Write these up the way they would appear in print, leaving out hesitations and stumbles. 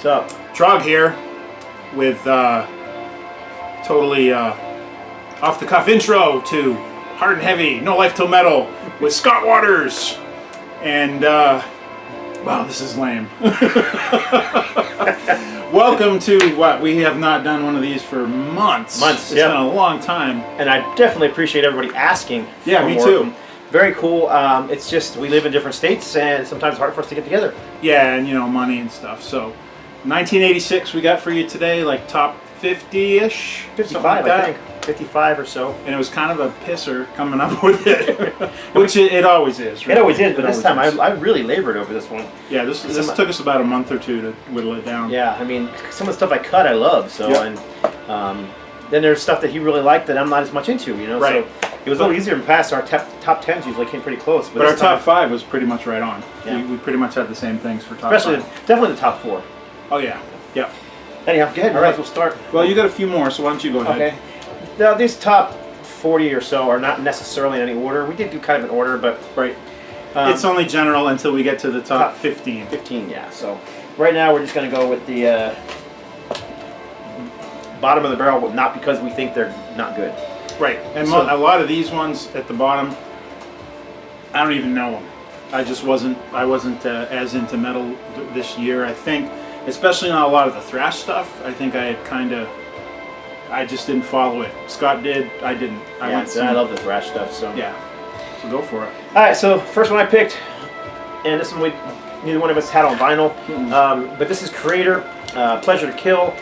What's up? Trog here with totally off-the-cuff intro to Hard and Heavy, No Life Till Metal with Scott Waters. And, wow, this is lame. Welcome to what? We have not done one of these for months. It's been a long time. And I definitely appreciate everybody asking. Yeah, me too. Very cool. It's just we live in different states and sometimes it's hard for us to get together. Yeah, and you know, money and stuff. So 1986 we got for you today, like top 50-ish? 55, like that. I think. 55 or so. And it was kind of a pisser coming up with it. Which it always is, right? It always is, but this time I really labored over this one. Yeah, this took us about a month or two to whittle it down. Yeah, I mean, some of the stuff I cut I love, so, yep. And then there's stuff that he really liked that I'm not as much into, you know? Right. So it was a little easier to pass. Our top 10s usually came pretty close. But our top 5 was pretty much right on. Yeah. We pretty much had the same things for top Especially 5. Definitely the top 4. Oh, yeah. Yep. Anyhow, go ahead. All right, we'll start. Well, you got a few more, so why don't you go ahead? Okay. Now, these top 40 or so are not necessarily in any order. We did do kind of an order, but... Right. It's only general until we get to the top 15. 15, yeah. So right now we're just going to go with the bottom of the barrel, but not because we think they're not good. Right. And so, a lot of these ones at the bottom, I don't even know them. I wasn't as into metal this year. I think, especially on a lot of the thrash stuff, I think I had I just didn't follow it. Scott did, I didn't. I love the thrash stuff, so. Yeah. So go for it. Alright, so first one I picked, and this one neither one of us had on vinyl, but this is KREATOR, Pleasure to Kill,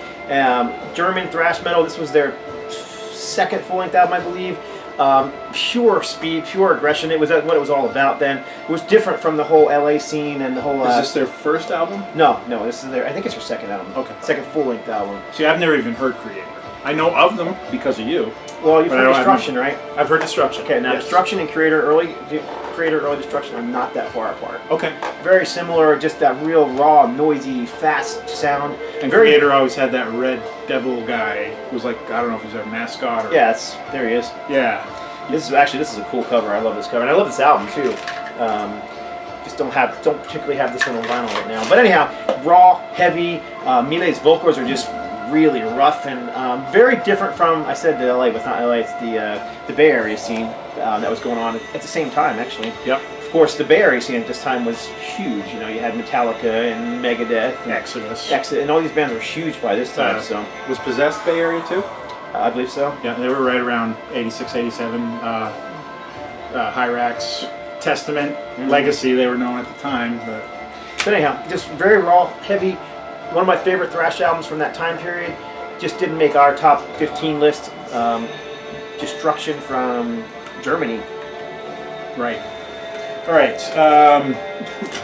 German thrash metal. This was their second full-length album, I believe. Pure speed, pure aggression. It was what it was all about then. It was different from the whole LA scene and the whole... Is this their first album? No, this is I think it's their second album. Okay. Second full-length album. See, I've never even heard KREATOR. I know of them because of you. Well, you've heard Destruction, right? I've heard Destruction. Okay, now yes. Destruction and KREATOR, early Destruction are not that far apart. Okay. Very similar, just that real raw, noisy, fast sound. And KREATOR always had that red devil guy who was like, I don't know if he's their mascot or... Yeah, there he is. Yeah. This is a cool cover. I love this cover, and I love this album too. Just don't particularly have this one on vinyl right now. But anyhow, raw, heavy. Mile's vocals are just really rough and very different from, I said the LA, but not LA, it's the Bay Area scene that was going on at the same time, actually. Yep. Of course, the Bay Area scene at this time was huge. You know, you had Metallica and Megadeth. And Exodus, and all these bands were huge by this time. So was Possessed Bay Area too? I believe so. Yeah, they were right around 86, 87. Hyrax, Testament, Legacy, they were known at the time. But anyhow, just very raw, heavy. One of my favorite thrash albums from that time period. Just didn't make our top 15 list. Destruction from Germany. Right. All right.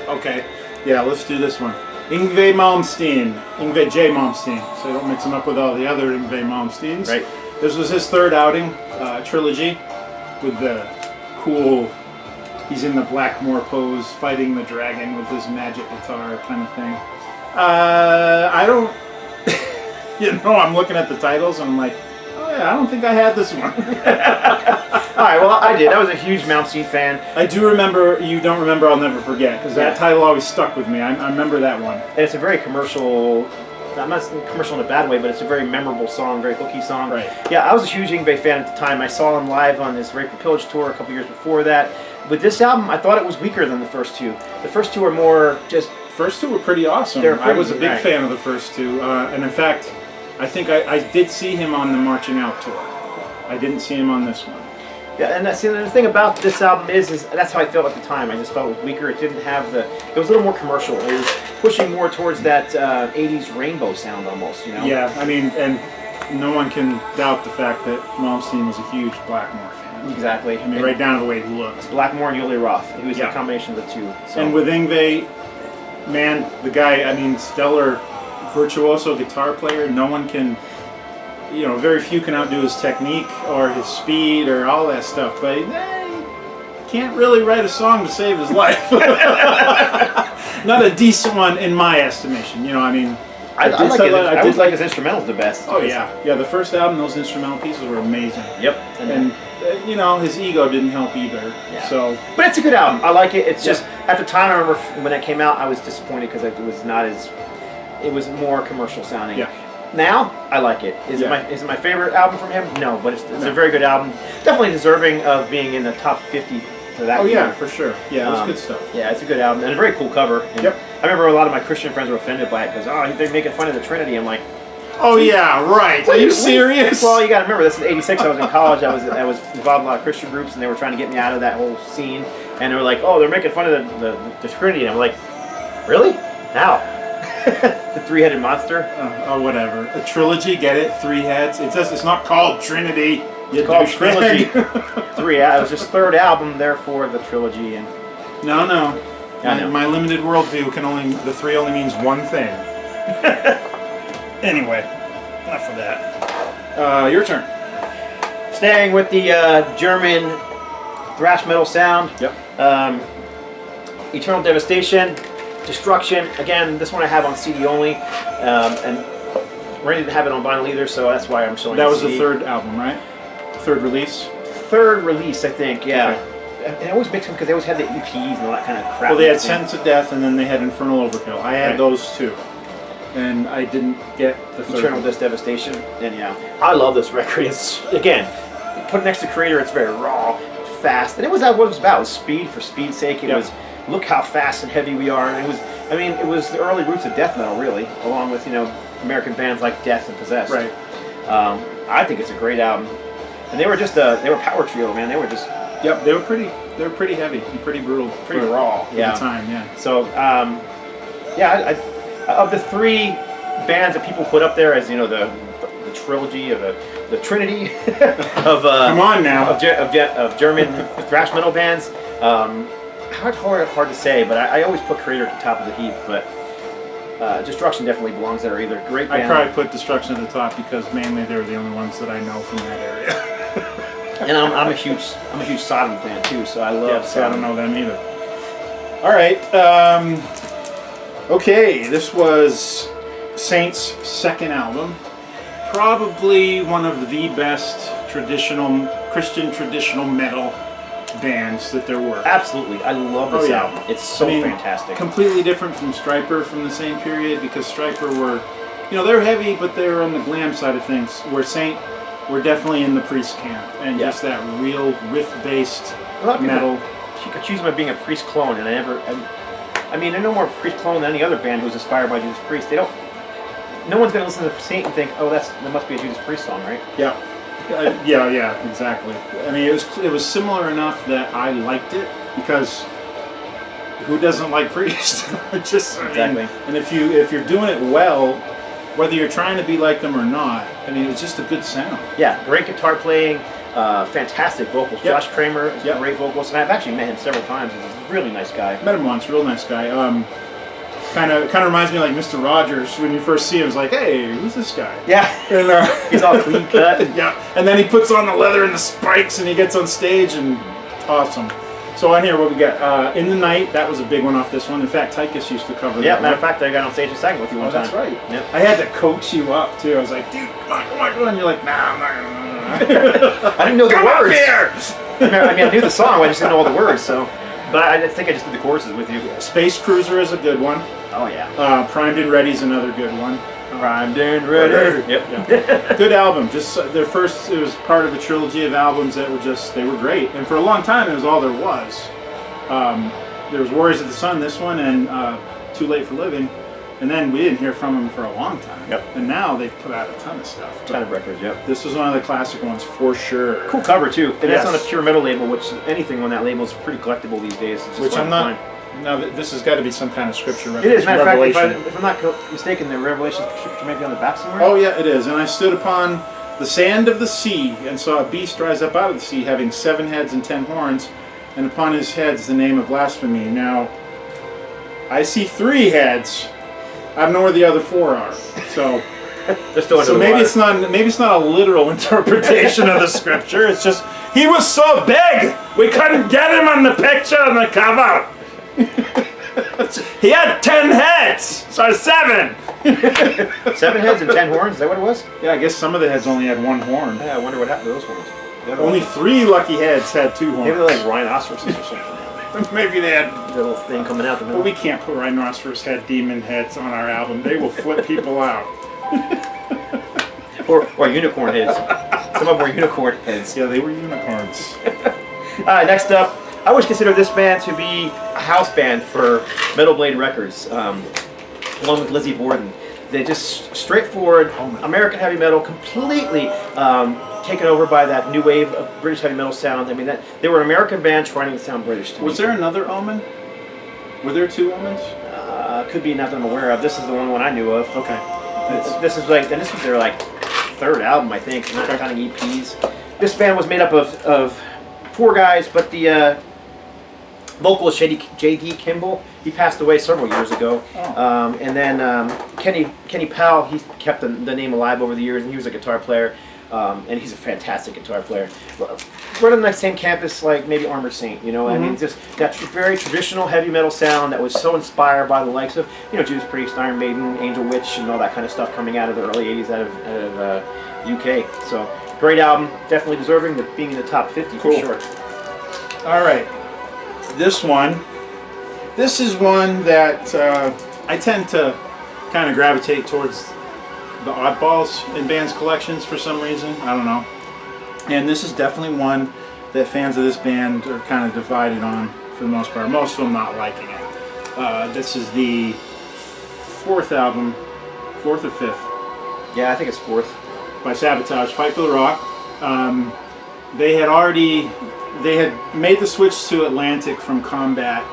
Okay. Yeah, let's do this one. Yngwie Malmsteen. Yngwie J. Malmsteen. So don't mix him up with all the other Yngwie Malmsteens. Right. This was his third outing, Trilogy, with the cool, he's in the Blackmore pose, fighting the dragon with his magic guitar kind of thing. I don't, I'm looking at the titles and I'm like, oh yeah, I don't think I had this one. Alright, well I did. I was a huge Malmsteen fan. I do remember, you don't remember, I'll never forget, because that title always stuck with me. I remember that one. And it's a very commercial, not commercial in a bad way, but it's a very memorable song, very hooky song. Right. Yeah, I was a huge Yngwie fan at the time. I saw him live on his Rape and Pillage tour a couple years before that. With this album, I thought it was weaker than the first two. The first two are more just... First two were pretty awesome. I was a big fan of the first two, and in fact, I think I did see him on the Marching Out tour. I didn't see him on this one. Yeah, and that's the thing about this album is that's how I felt at the time. I just felt it was weaker. It didn't have it was a little more commercial. It was pushing more towards that 80s rainbow sound almost, you know? Yeah, I mean, and no one can doubt the fact that Malmsteen was a huge Blackmore fan. Exactly. I mean, right down to the way he looked. Blackmore and Uli Roth. He was a combination of the two. So. And with Yngwie, man, the guy, I mean, stellar virtuoso guitar player. No one can, very few can outdo his technique or his speed or all that stuff. But he can't really write a song to save his life. Not a decent one in my estimation. I mean, I like his instrumentals the best. Oh yeah, the first album, those instrumental pieces were amazing. Yep. And his ego didn't help either. Yeah. So, but it's a good album. I like it. It's just at the time I remember when it came out, I was disappointed because it was not as it was more commercial sounding. Yeah. Now, I like it. Is it my favorite album from him? No, but it's a very good album. Definitely deserving of being in the top 50 for that year. Yeah, for sure. Yeah, it was good stuff. Yeah, it's a good album and a very cool cover. And I remember a lot of my Christian friends were offended by it because, they're making fun of the Trinity. I'm like, oh yeah, right. Are you serious? Well, you got to remember, this is '86. I was in college. I was involved in a lot of Christian groups, and they were trying to get me out of that whole scene. And they were like, "Oh, they're making fun of the Trinity." And I'm like, "Really? How?" The three-headed monster. Oh, whatever. A trilogy, get it? 3 heads. It's not called Trinity. It's called Trilogy. It was his third album, therefore the trilogy. And no. My limited worldview the 3 only means one thing. Anyway, enough of that. Your turn. Staying with the German thrash metal sound. Yep. Eternal Devastation, Destruction. Again, this one I have on CD only, and Randy didn't have it on vinyl either, so that's why I'm showing. That was CD. the third album, right? Third release. Third release, I think. Yeah. Okay. And I always mix them because they always had the EPs and all that kind of crap. Well, they had Sentence of Death, and then they had Infernal Overkill. I had those too, and I didn't get the third. Eternal Devastation. And I love this record. It's again, put next to Creator, it's very raw, fast, and it was what it was about. It was speed for speed's sake. It was look how fast and heavy we are, and it was the early roots of death metal, really, along with American bands like Death and Possessed. Right. I think it's a great album, and they were a power trio, man. They were just they were pretty heavy and pretty brutal, pretty raw at the time. Yeah. So of the 3 bands that people put up there as the trilogy of the Trinity of come on now of German thrash metal bands. Hard to say, but I always put Creator at the top of the heap. But Destruction definitely belongs there either. Great band. I'd probably put Destruction at the top because mainly they're the only ones that I know from that area. And I'm a huge Sodom fan too, so I love. So I don't know them either. All right. Okay, this was Saint's second album. Probably one of the best Christian traditional metal bands that there were. Absolutely, I love this album. It's so fantastic. Completely different from Stryper from the same period because Stryper were, they're heavy, but they're on the glam side of things. Where Saint were definitely in the priest camp and just that real riff-based metal. She accused me of being a priest clone, and I know more priest clone than any other band who's inspired by Judas Priest. No one's going to listen to Saint and think, oh, that must be a Judas Priest song, right? Yeah. Yeah, exactly. I mean, it was similar enough that I liked it because who doesn't like Priest? Exactly. And if you're doing it well, whether you're trying to be like them or not, I mean, it's just a good sound. Yeah, great guitar playing, fantastic vocals. Josh Kramer is great vocals, and I've actually met him several times. He's a really nice guy. Met him once, real nice guy. Kind of reminds me of like Mr. Rogers when you first see him. It's like, hey, who's this guy? Yeah, and he's all clean cut. And then he puts on the leather and the spikes, and he gets on stage, and awesome. So on here, what we got? In the Night, that was a big one off this one. In fact, Tychus used to cover that. Yeah, matter of fact, I got on stage and sang with you one time. That's right. Yep. I had to coach you up too. I was like, dude, come on. And you're like, nah, I'm not gonna. I didn't know the words. I knew the song, I just didn't know all the words. So, but I think I just did the choruses with you. Space Cruiser is a good one. Oh yeah. Primed and Ready is another good one. Primed and Ready. Yep. Good album. Just their first. It was part of a trilogy of albums that they were great. And for a long time, it was all there was. There was Warriors of the Sun, this one, and Too Late for Living. And then we didn't hear from them for a long time. Yep. And now they've put out a ton of stuff. A ton of records, yep. This was one of the classic ones for sure. Cool cover too. And that's on a Pure Metal label, which anything on that label is pretty collectible these days. It's just which I'm not. Now this has got to be some kind of scripture reference. It is. Matter of fact, if I'm not mistaken, the Revelation scripture may be on the back somewhere. Oh yeah, it is. And I stood upon the sand of the sea and saw a beast rise up out of the sea, having 7 heads and 10 horns, and upon his heads the name of blasphemy. Now, I see 3 heads. I don't know where the other 4 are. So, maybe it's not a literal interpretation of the scripture. It's just he was so big we couldn't get him on the picture on the cover. He had 10 heads, so 7. 7 heads and 10 horns. Is that what it was? Yeah, I guess some of the heads only had 1 horn. Yeah, I wonder what happened to those horns. Only 3 lucky heads had 2 horns. Maybe they're like rhinoceroses or something. Maybe they had. The little thing coming out the But middle. we can't put rhinoceros head demon heads on our album. They will flip people out. Or unicorn heads. Some of them were unicorn heads. Yeah, they were unicorns. Next up, I always consider this band to be a house band for Metal Blade Records, along with Lizzie Borden. They're just straightforward American heavy metal, completely taken over by that new wave of British heavy metal sound. I mean, they were an American band trying to sound British to me. Was there another Omen? Were there two Omens? Could be, not that I'm aware of. This is the one I knew of. Okay. This is like, and this was their like third album, I think, not counting EPs. This band was made up of 4 guys, but the vocalist J.D. Kimball, he passed away several years ago. And then Kenny Powell, he kept the name alive over the years, and he was a guitar player, and he's a fantastic guitar player. Right on the same campus, like maybe Armored Saint, you know. I mean, just that very traditional heavy metal sound that was so inspired by the likes of, you know, Judas Priest, Iron Maiden, Angel Witch, and all that kind of stuff coming out of the early '80s out of UK. So great album, definitely deserving of being in the top 50 for sure. All right. This is one that I tend to kind of gravitate towards the oddballs in bands' collections for some reason. I don't know. And this is definitely one that fans of this band are kind of divided on for the most part. Most of them not liking it. This is the 4th album, 4th or 5th? Yeah, I think it's 4th. By SAVATAGE, Fight for the Rock. They had made the switch to Atlantic from Combat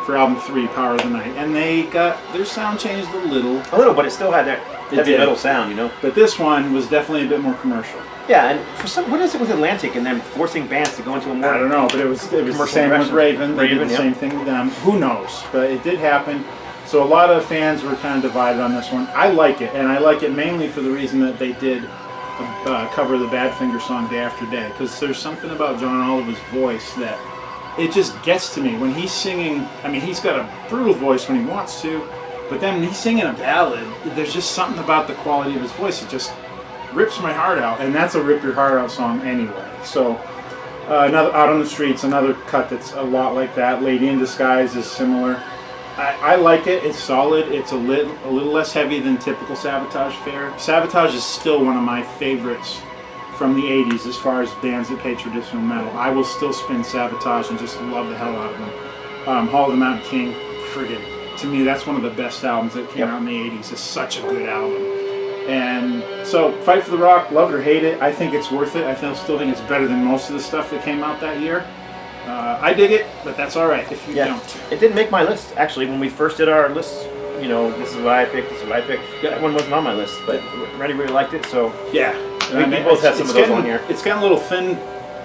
for album 3, Power of the Night, and they got their sound changed a little. But it still had that heavy metal sound, you know. But this one was definitely a bit more commercial. Yeah, and for some, what is it with Atlantic and them forcing bands to go into a more? I don't know, but it was the same with Raven. They did the yep. same thing with them. Who knows? But it did happen. So a lot of fans were kind of divided on this one. I like it, and I like it mainly for the reason that they did cover the Badfinger song Day After Day, because there's something about John Oliver's voice that it just gets to me when he's singing. I mean, he's got a brutal voice when he wants to, but then when he's singing a ballad, there's just something about the quality of his voice that just rips my heart out, and that's a rip your heart out song anyway. So another Out on the Streets, another cut that's a lot like that. Lady in Disguise is similar. I like it. It's solid. It's a little less heavy than typical SAVATAGE fare. SAVATAGE is still one of my favorites from the 80s as far as bands that play traditional metal. I will still spin SAVATAGE and just love the hell out of them. Hall of the Mountain King, friggin', to me that's one of the best albums that came out in the 80s. It's such a good album. And so Fight for the Rock, love it or hate it, I think it's worth it. I still think it's better than most of the stuff that came out that year. I dig it, but that's all right if you don't. It didn't make my list, actually. When we first did our list, you know, this is what I picked, this is what I picked. That one wasn't on my list, but Randy really liked it, so yeah. We both have some of those on here. It's gotten a little thin,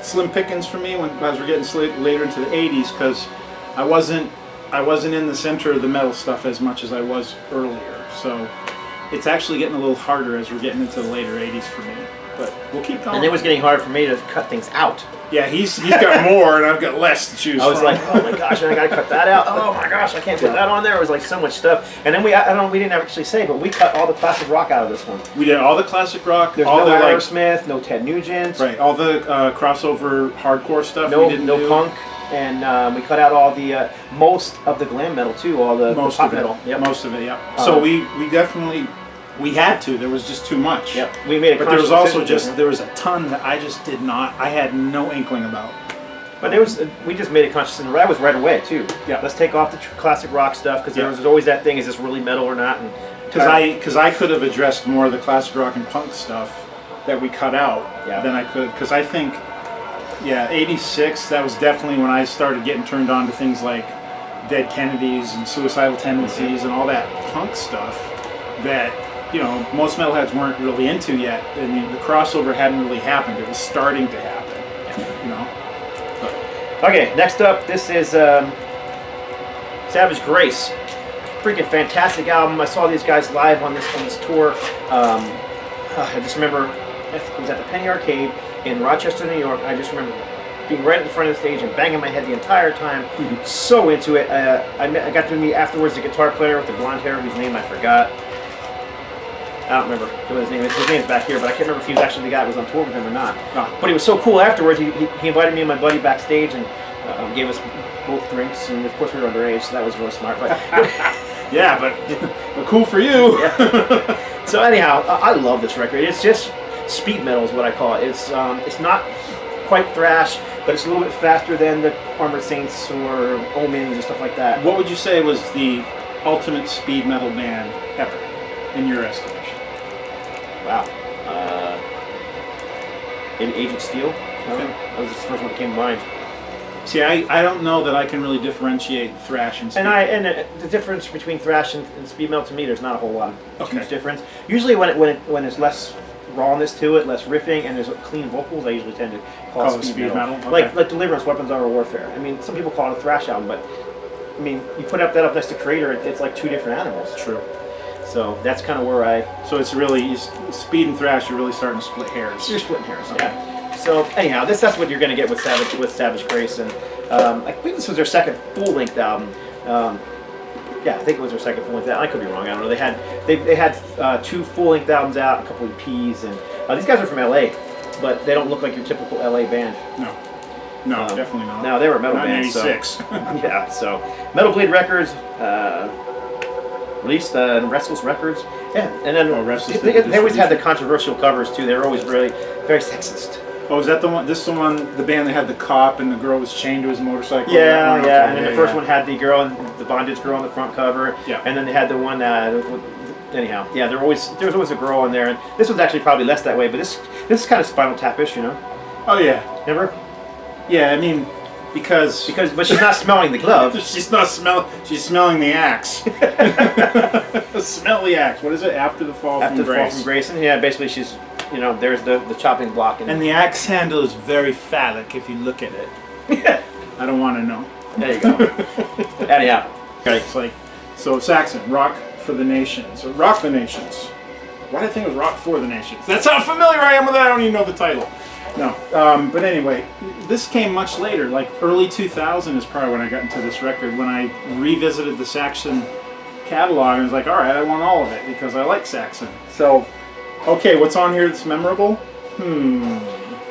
slim pickings for me as we're getting later into the 80s, because I wasn't in the center of the metal stuff as much as I was earlier. So it's actually getting a little harder as we're getting into the later 80s for me. But we'll keep going. And it was getting hard for me to cut things out. Yeah, he's got more, and I've got less to choose from. I was like, oh my gosh, and I got to cut that out. Oh my gosh, I can't put that on there. It was like so much stuff. And then we didn't actually say, but we cut all the classic rock out of this one. We did all the classic rock. There's all no the Aerosmith, no Ted Nugent. Right, all the crossover hardcore stuff. No, we didn't do. punk. And we cut out all the most of the glam metal too, all the pop metal. Yep. Most of it, yeah. So we definitely. We had to. There was just too much. Yep. We made a but there was also there was a ton that I just did not. I had no inkling about. But we just made a conscious decision. That was right away too. Yeah. Let's take off the classic rock stuff because there was always that thing: is this really metal or not? Because I could have addressed more of the classic rock and punk stuff that we cut out than I could. Because I think, '86. That was definitely when I started getting turned on to things like Dead Kennedys and Suicidal Tendencies and all that punk stuff that. You know, most metalheads weren't really into yet. I mean, the crossover hadn't really happened. It was starting to happen, you know. But. Okay, next up, this is Savage Grace. Freaking fantastic album. I saw these guys live on this tour. I just remember, it was at the Penny Arcade in Rochester, New York. I just remember being right at the front of the stage and banging my head the entire time. So into it. I got to meet afterwards the guitar player with the blonde hair, whose name I forgot. I don't remember what his name is. His name's back here, but I can't remember if he was actually the guy that was on tour with him or not. But he was so cool afterwards. He invited me and my buddy backstage, and Gave us both drinks, and of course we were underage, so that was really smart. But yeah, but cool for you. Yeah. So anyhow, I love this record. It's just speed metal is what I call it. It's not quite thrash, but it's a little bit faster than the Armored Saints or Omens and stuff like that. What would you say was the ultimate speed metal band ever, in your estimation? Wow. Maybe Agent Steel. Okay. That was the first one that came to mind. See, I don't know that I can really differentiate thrash and speed. And the difference between thrash and speed metal, to me, there's not a whole lot of huge Okay. difference. Usually when there's less rawness to it, less riffing, and there's clean vocals, I usually tend to call it speed metal. Okay. Like Deliverance, Weapons of Warfare. I mean, some people call it a thrash album, but I mean, you put that up next to Creator, it's like two different animals. True. So that's kind of where I... So it's really, speed and thrash, you're really starting to split hairs. You're splitting hairs, yeah. So anyhow, that's what you're going to get with Savage Grace, and I believe this was their second full-length album. Yeah, I think it was their second full-length album. I could be wrong. I don't know. They had 2 full-length albums out, a couple of EPs, and these guys are from LA, but they don't look like your typical LA band. No, definitely not. No, they were a metal not band. in 86. So, yeah, so Metal Blade Records released Restless Records. Yeah, and then they always had the controversial covers too. They were always really very sexist. Oh, is that the one? This is the one, the band that had the cop and the girl was chained to his motorcycle? Yeah, Okay, yeah. And then the first one had the girl and the bondage girl on the front cover. Yeah. And then they had the one. Anyhow, yeah. There was always a girl in there, and this was actually probably less that way. But this is kind of Spinal Tap-ish, you know. Oh yeah. Remember? Yeah, I mean, because but she's not smelling the glove. she's not she's smelling the axe. Smell the axe. What is it? After the fall from grace. After the fall from grace, and yeah, basically she's. You know, there's the chopping block. And the axe handle is very phallic if you look at it. Yeah. I don't want to know. There you go. Anyhow. Okay, it's like, so Saxon, Rock for the Nations. Or Rock the Nations. Why did I think it was Rock for the Nations? That's how familiar I am with that. I don't even know the title. No. But anyway, this came much later. Like early 2000 is probably when I got into this record. When I revisited the Saxon catalog, I was like, all right, I want all of it because I like Saxon. So... Okay, what's on here that's memorable?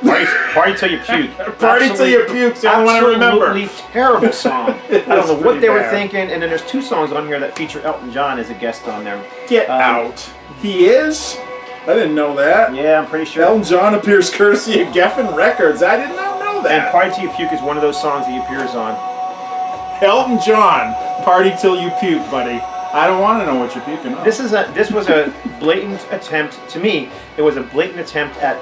Party Till You Puke. Party Till You Puke's the only one I remember. Absolutely terrible song. I don't know what they were bad. thinking. And then there's 2 songs on here that feature Elton John as a guest on there. Get out. He is? I didn't know that. Yeah, I'm pretty sure. Elton John appears courtesy of Geffen Records. I did not know that. And Party Till You Puke is one of those songs he appears on. Elton John, Party Till You Puke, buddy. I don't want to know what you're puking on. This was a blatant attempt, to me, it was a blatant attempt at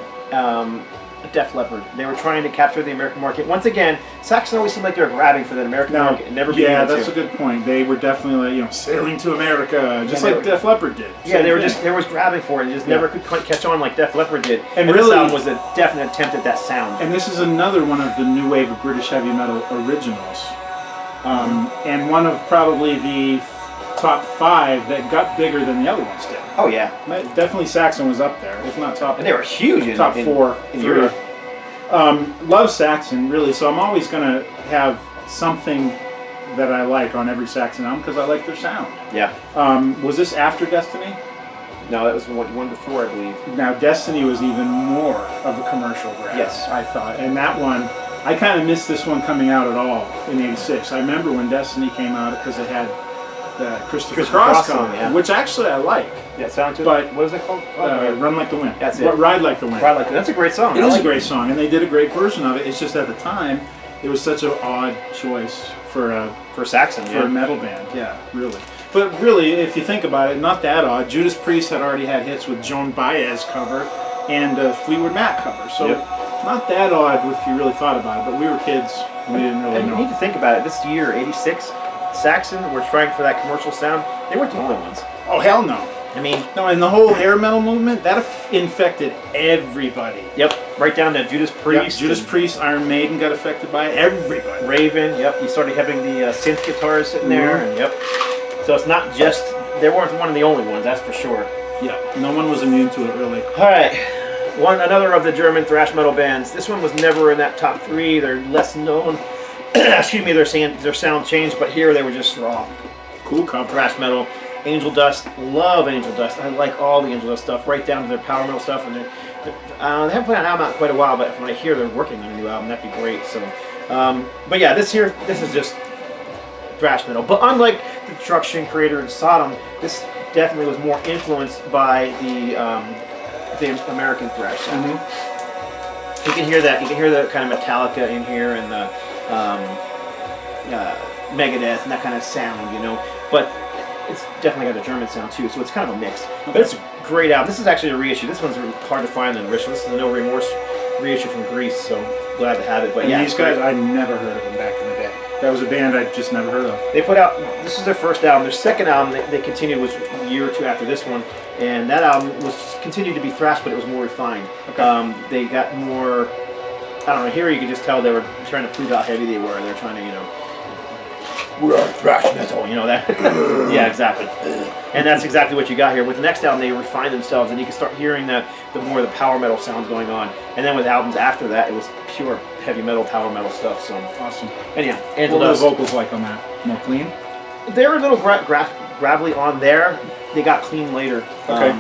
Def Leppard. They were trying to capture the American market. Once again, Saxon always seemed like they were grabbing for the American market and never being able to. Yeah, that's a good point. They were definitely like, sailing to America, just like Def Leppard did. Yeah, they were was grabbing for it and just never could catch on like Def Leppard did. And really, this album was a definite attempt at that sound. And this is another one of the new wave of British heavy metal originals. And one of probably the top 5 that got bigger than the other ones did. Oh yeah, definitely Saxon was up there, if not top. And they were huge. Top 4 in Europe. Love Saxon really, so I'm always gonna have something that I like on every Saxon album because I like their sound. Yeah. Was this after Destiny? No, that was one before, I believe. Now Destiny was even more of a commercial grab. Yes, I thought, and that one. I kind of missed this one coming out at all in '86. I remember when Destiny came out because it had the Christopher Cross song, which actually I like. Yeah, sound to it. But what is it called? Run Like the Wind. That's it. Ride Like the Wind. Ride Like the Wind. That's a great song. It is a great song, and they did a great version of it. It's just at the time, it was such an odd choice for Saxon, for a metal band. Yeah, really. But really, if you think about it, not that odd. Judas Priest had already had hits with Joan Baez cover and Fleetwood Mac cover, so not that odd if you really thought about it. But we were kids, and we didn't really know. You need to think about it. This year, '86. Saxon were trying for that commercial sound. They weren't the only ones. Oh, hell no. I mean... No, and the whole hair metal movement, that infected everybody. Yep, right down to Judas Priest. Yep, Judas Priest, Iron Maiden got affected by it. Everybody. Raven, yep. You started having the synth guitars sitting there, and yep. So it's not just... They weren't one of the only ones, that's for sure. Yeah, no one was immune to it, really. All right. Another of the German thrash metal bands. This one was never in that top 3. They're less known. Excuse me, their sound changed, but here they were just raw. Cool cover. Thrash metal. Angel Dust. Love Angel Dust. I like all the Angel Dust stuff, right down to their power metal stuff. And they haven't put an album out in quite a while, but when I hear they're working on a new album, that'd be great. So But yeah, this is just thrash metal. But unlike the Destruction, Creator, and Sodom, this definitely was more influenced by the American thrash sound. You can hear that. You can hear the kind of Metallica in here and the Megadeth and that kind of sound, you know. But it's definitely got a German sound too, so it's kind of a mix. But it's a great album. This is actually a reissue. This one's hard to find in the original. This is the No Remorse reissue from Greece, so glad to have it. But and yeah, these guys, I never heard of them back in the day. That was a band I just never heard of. they put out, this is their first album. Their second album they continued was a year or two after this one, and that album was continued to be thrash, but it was more refined. Okay. They got more, I don't know, here you could just tell they were trying to prove how heavy they were. They're trying to, you know, we're thrash metal, you know that? Yeah, exactly. And that's exactly what you got here. With the next album, they refined themselves, and you can start hearing the more of the power metal sounds going on. And then with albums after that, it was pure heavy metal, power metal stuff. So Awesome. anyhow, What were the vocals like on that? More clean? they were a little gravelly on there. They got clean later. Okay.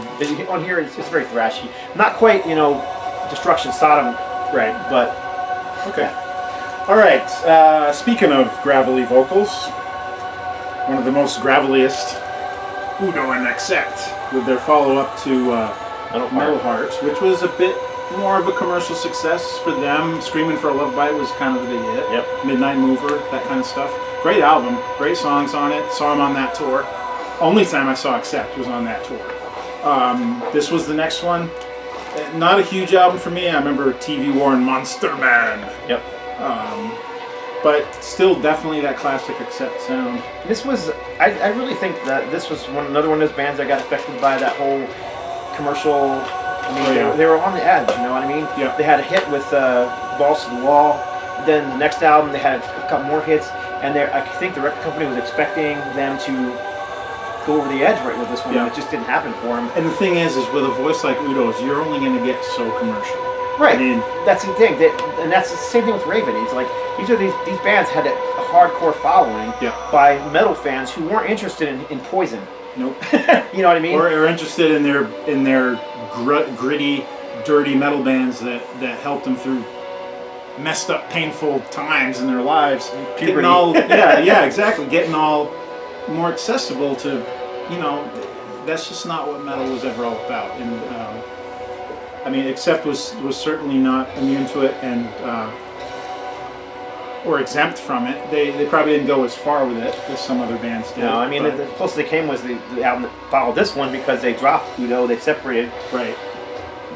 On here, it's very thrashy. Not quite, you know, Destruction, Sodom, Right. but Okay. yeah. All right. Speaking of gravelly vocals, one of the most graveliest, Udo and Accept, with their follow-up to Metal Heart, which was a bit more of a commercial success for them. Screaming for a Love Bite was kind of a big hit. Yep. Midnight Mover, that kind of stuff. Great album, great songs on it. Saw him on that tour. Only time I saw Accept was on that tour. This was the next one. Not a huge album for me. I remember TV War and Monster Man. Yep. But still definitely that classic Accept sound. This was, I really think that this was another one of those bands that got affected by that whole commercial. I mean, they were on the edge, you know what I mean? Yeah. They had a hit with Balls to the Wall. Then the next album, they had a couple more hits. And I think the record company was expecting them to go over the edge right with this one. Yeah. And it just didn't happen for them. And the thing is with a voice like Udo's, you're only going to get so commercial. Right. I mean, that's the thing. And that's the same thing with Raven. It's like these bands had a hardcore following by metal fans who weren't interested in Poison. Nope. You know what I mean? Or interested in their gritty, dirty metal bands that helped them through messed up, painful times in their lives. Puberty. Yeah, exactly. Getting all more accessible to, you know, that's just not what metal was ever all about. And I mean, Accept was certainly not immune to it and or exempt from it. They probably didn't go as far with it as some other bands did. No, I mean, the closest they came was the album that followed this one because they dropped Udo, they separated. Right.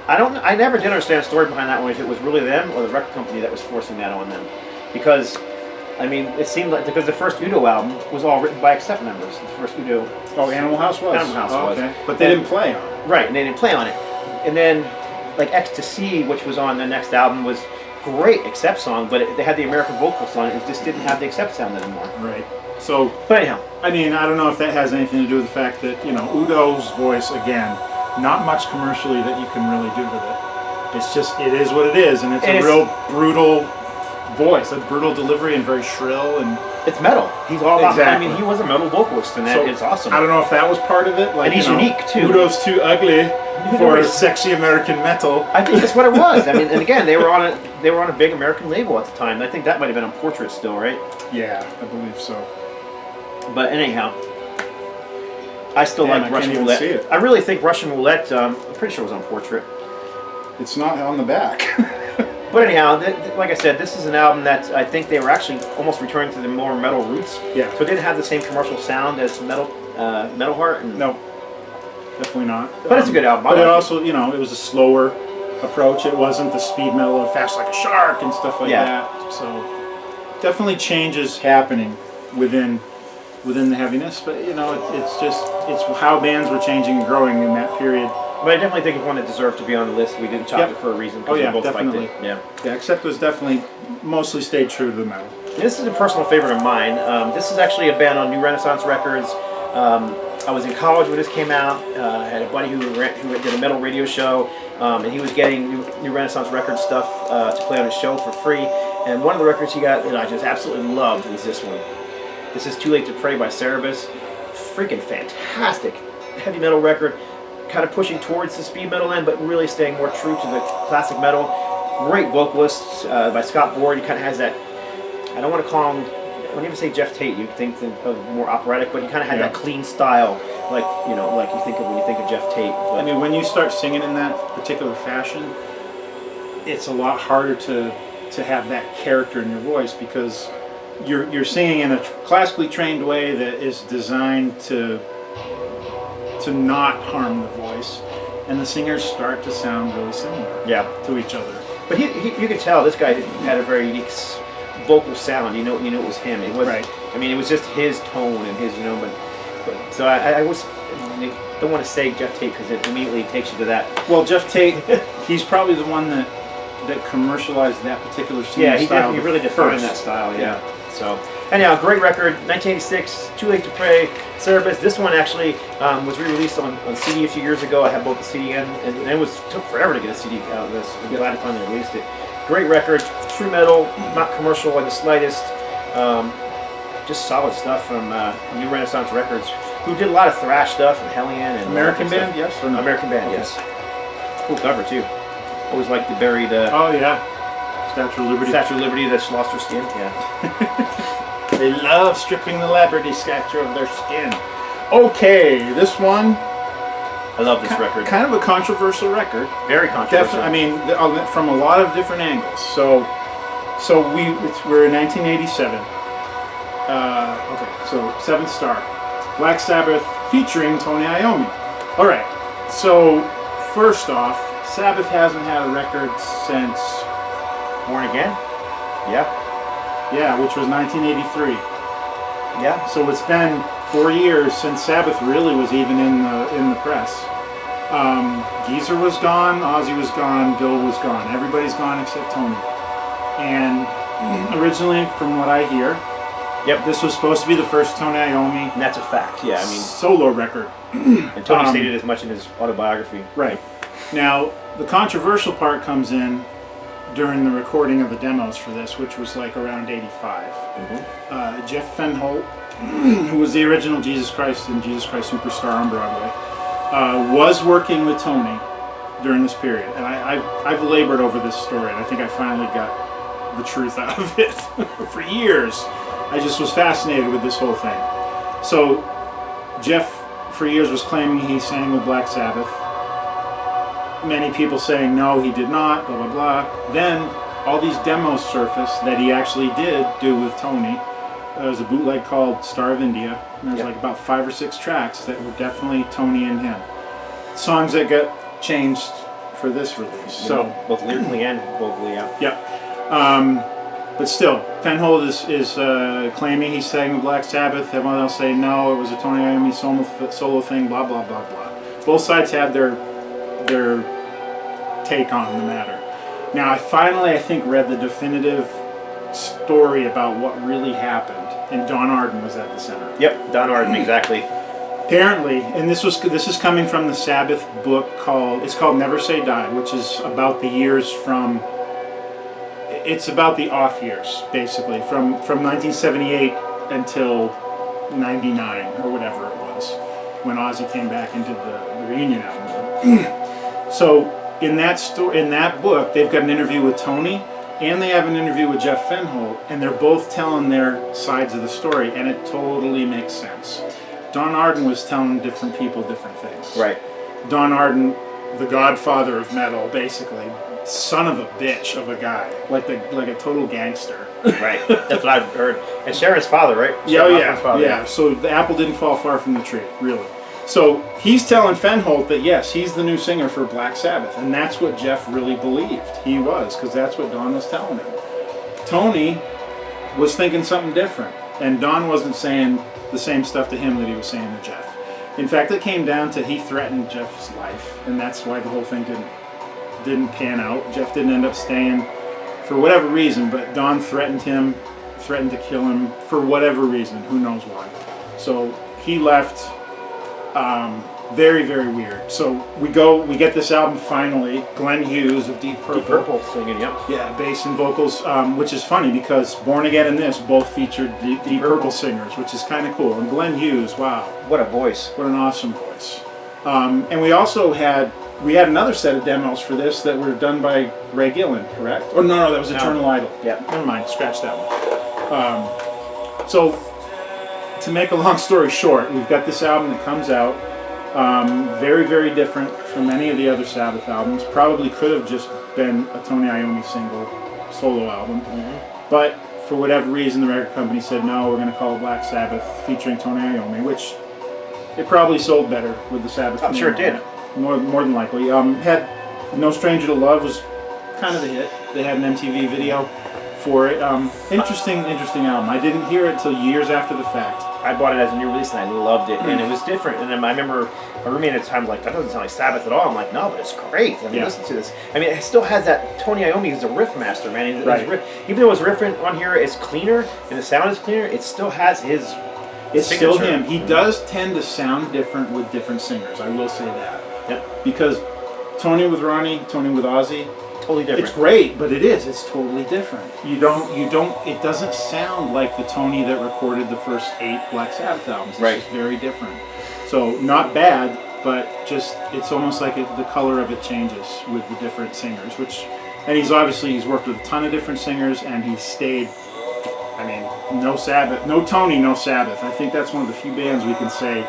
I never did understand the story behind that one, if it was really them or the record company that was forcing that on them. Because, I mean, it seemed like, because the first Udo album was all written by Accept members. The first Udo. Oh, Animal House was? Animal House was. Okay. But they didn't play on it. Right, and they didn't play on it. And then, like, Ecstasy, which was on the next album, was great Accept song, but they had the American vocals on it. It just didn't have the Accept sound anymore. Right. So, but anyhow. I mean, I don't know if that has anything to do with the fact that, you know, Udo's voice, again, not much commercially that you can really do with it. It's just, it is what it is, and it's a real brutal voice, a brutal delivery and very shrill, and it's metal. He's all about, exactly. I mean, he was a metal vocalist, and it's awesome. I don't know if that was part of it. Like, and he's unique, too. Udo's too ugly for sexy American metal. I think that's what it was. I mean, and again, they were on a big American label at the time. I think that might have been on Portrait still, right? Yeah, I believe so. But anyhow, I still like Russian Roulette. See it. I really think Russian Roulette, I'm pretty sure it was on Portrait. It's not on the back. But anyhow, like I said, this is an album that I think they were actually almost returning to the more metal roots. Yeah. So it didn't have the same commercial sound as Metal Heart. And no, definitely not. But it's a good album. But it also, you know, it was a slower approach. It wasn't the speed metal of Fast Like a Shark and stuff like that. So definitely changes happening within the heaviness. But you know, it's how bands were changing and growing in that period. But I definitely think it's one that deserved to be on the list. We didn't chop it for a reason. Oh yeah, we both definitely. Liked it. Yeah. Yeah, Accept was definitely mostly stayed true to the metal. This is a personal favorite of mine. This is actually a band on New Renaissance Records. I was in college when this came out. I had a buddy who did a metal radio show, and he was getting New Renaissance Records stuff to play on his show for free. And one of the records he got that I just absolutely loved was this one. This is Too Late to Pray by Cerebus. Freaking fantastic heavy metal record. Kind of pushing towards the speed metal end, but really staying more true to the classic metal. Great vocalists by Scott Board. He kind of has that I don't want to call him. When you say Jeff Tate, you think of more operatic, but he kind of had that clean style, like like you think of when you think of Jeff Tate. But I mean, when you start singing in that particular fashion, it's a lot harder to have that character in your voice because you're singing in a classically trained way that is designed to not harm the voice, and the singers start to sound really similar to each other. But you could tell this guy had a very unique vocal sound. You know it was him. It was I mean, it was just his tone and his but so I was don't want to say Jeff Tate because it immediately takes you to that. Well, Jeff Tate, he's probably the one that commercialized that particular singing style. He really defined that style. Yeah. So anyhow, great record. 1986, Too Late to Pray, CEREBUS. This one actually was re-released on CD a few years ago. I have both the CD and it took forever to get a CD out of this. I'm glad I finally released it. Great record, true metal, not commercial in the slightest. Just solid stuff from New Renaissance Records, who did a lot of thrash stuff and Hellion and American band, yes or no? American band, yes. Cool cover too. Always like the buried. Oh yeah, Statue of Liberty. Statue of Liberty that's lost her skin. Yeah. They love stripping the Liberty statue of their skin. Okay, this one. I love this record. Kind of a controversial record. Very controversial. I mean, from a lot of different angles. So we're in 1987. Okay, so 7th Star, Black Sabbath featuring Tony Iommi. All right. So first off, Sabbath hasn't had a record since Born Again. Yeah. Yeah, which was 1983. Yeah. So it's been 4 years since Sabbath really was even in the press. Geezer was gone, Ozzy was gone, Bill was gone. Everybody's gone except Tony. And originally, from what I hear, this was supposed to be the first Tony Iommi. And that's a fact. Yeah, I mean solo record. And Tony stated as much in his autobiography. Right. Now the controversial part comes in during the recording of the demos for this, which was like around 85. Jeff Fenholt, who was the original Jesus Christ and Jesus Christ Superstar on Broadway, was working with Tony during this period. And I've labored over this story, and I think I finally got the truth out of it. For years, I just was fascinated with this whole thing. So Jeff, for years, was claiming he sang with Black Sabbath. Many people saying no, he did not, blah, blah, blah. Then all these demos surfaced that he actually did do with Tony. There was a bootleg called Star of India. And there's like about 5 or 6 tracks that were definitely Tony and him. Songs that got changed for this release. So both lyrically and vocally, but still, Fenholt is claiming he sang with Black Sabbath. Everyone else say no, it was a Tony Iommi solo thing, blah, blah, blah, blah. Both sides had their take on the matter. Now, I think, read the definitive story about what really happened, and Don Arden was at the center. Yep, Don Arden, exactly. Apparently, and this is coming from the Sabbath book called Never Say Die, which is about the years from. It's about the off years, basically, from 1978 until 99 or whatever it was, when Ozzy came back and did the reunion album. So in that book, they've got an interview with Tony, and they have an interview with Jeff Fenholt, and they're both telling their sides of the story, and it totally makes sense. Don Arden was telling different people different things. Right. Don Arden, the godfather of metal, basically. Son of a bitch of a guy, like a total gangster. Right, that's what I've heard. And Sharon's father, right? Yeah. So the apple didn't fall far from the tree, really. So he's telling Fenholt that yes, he's the new singer for Black Sabbath, and that's what Jeff really believed he was, because that's what Don was telling him. Tony was thinking something different, and Don wasn't saying the same stuff to him that he was saying to Jeff. In fact, it came down to he threatened Jeff's life, and that's why the whole thing didn't pan out. Jeff didn't end up staying for whatever reason, but Don threatened to kill him for whatever reason, who knows why. So he left. Very, very weird. So we get this album finally. Glenn Hughes of Deep Purple. Deep Purple singing, yep. Yeah, bass and vocals, which is funny because Born Again and this both featured Deep Purple singers, which is kind of cool. And Glenn Hughes, wow. What a voice. What an awesome voice. And we also had another set of demos for this that were done by Ray Gillen, correct? Oh, no, that was Eternal Idol. Yeah. Never mind, scratch that one. So, to make a long story short, we've got this album that comes out, very, very different from any of the other Sabbath albums. Probably could have just been a Tony Iommi single solo album, but for whatever reason, the record company said no, we're going to call it Black Sabbath featuring Tony Iommi, which it probably sold better with the Sabbath. I'm sure it did. More than likely. Had No Stranger to Love was kind of a hit. They had an MTV video for it. Interesting album. I didn't hear it until years after the fact. I bought it as a new release and I loved it, and it was different. And then I remember my roommate at the time was like, that doesn't sound like Sabbath at all. I'm like, no, but it's great. I mean, listen to this. I mean, it still has that Tony Iommi is a riff master, man. Even though his riff on here is cleaner and the sound is cleaner, it still has his. It's signature. still him. He does tend to sound different with different singers. I will say that. Yep. Because Tony with Ronnie, Tony with Ozzy. Totally different. It's great, but it's totally different. It doesn't sound like the Tony that recorded the first 8 Black Sabbath albums. It's just very different. So, not bad, but just, it's almost like the color of it changes with the different singers, and he's worked with a ton of different singers, and he's stayed, I mean, no Sabbath, no Tony, no Sabbath. I think that's one of the few bands we can say,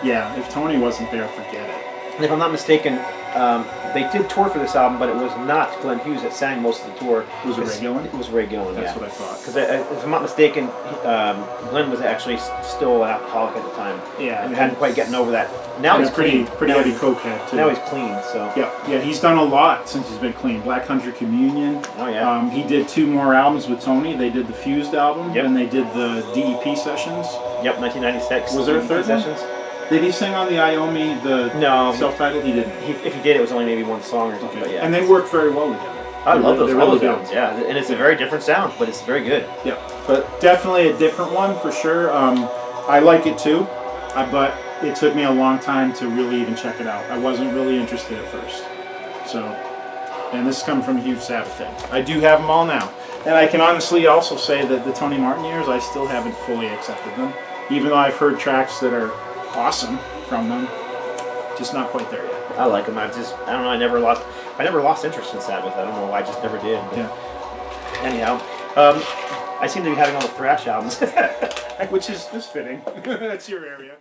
yeah, if Tony wasn't there, forget it. And if I'm not mistaken, they did tour for this album, but it was not Glenn Hughes that sang most of the tour. Was it Ray Gillen? It was Ray Gillen, That's what I thought. Because if I'm not mistaken, Glenn was actually still an alcoholic at the time. Yeah. And hadn't quite gotten over that. Now he's pretty clean. heavy cokehead, too. Now he's clean, so. Yeah, he's done a lot since he's been clean. Black Country Communion. Oh, yeah. He did 2 more albums with Tony. They did the Fused album, and they did the DEP sessions. Yep, 1996. Was there a third sessions? Did he sing on the Iommi, the self-titled? He didn't. If he did, it was only maybe one song or something. But yeah. And they worked very well together. I love those really albums. Yeah, and it's a very different sound, but it's very good. Yeah, but definitely a different one for sure. I like it too, but it took me a long time to really even check it out. I wasn't really interested at first. So, and this is coming from a huge Sabbath fan. I do have them all now, and I can honestly also say that the Tony Martin years, I still haven't fully accepted them, even though I've heard tracks that are awesome from them, just not quite there yet. I like them. I don't know. I never lost interest in Sabbath. I don't know why. I just never did. But anyhow, I seem to be having all the thrash albums, which is fitting. That's your area.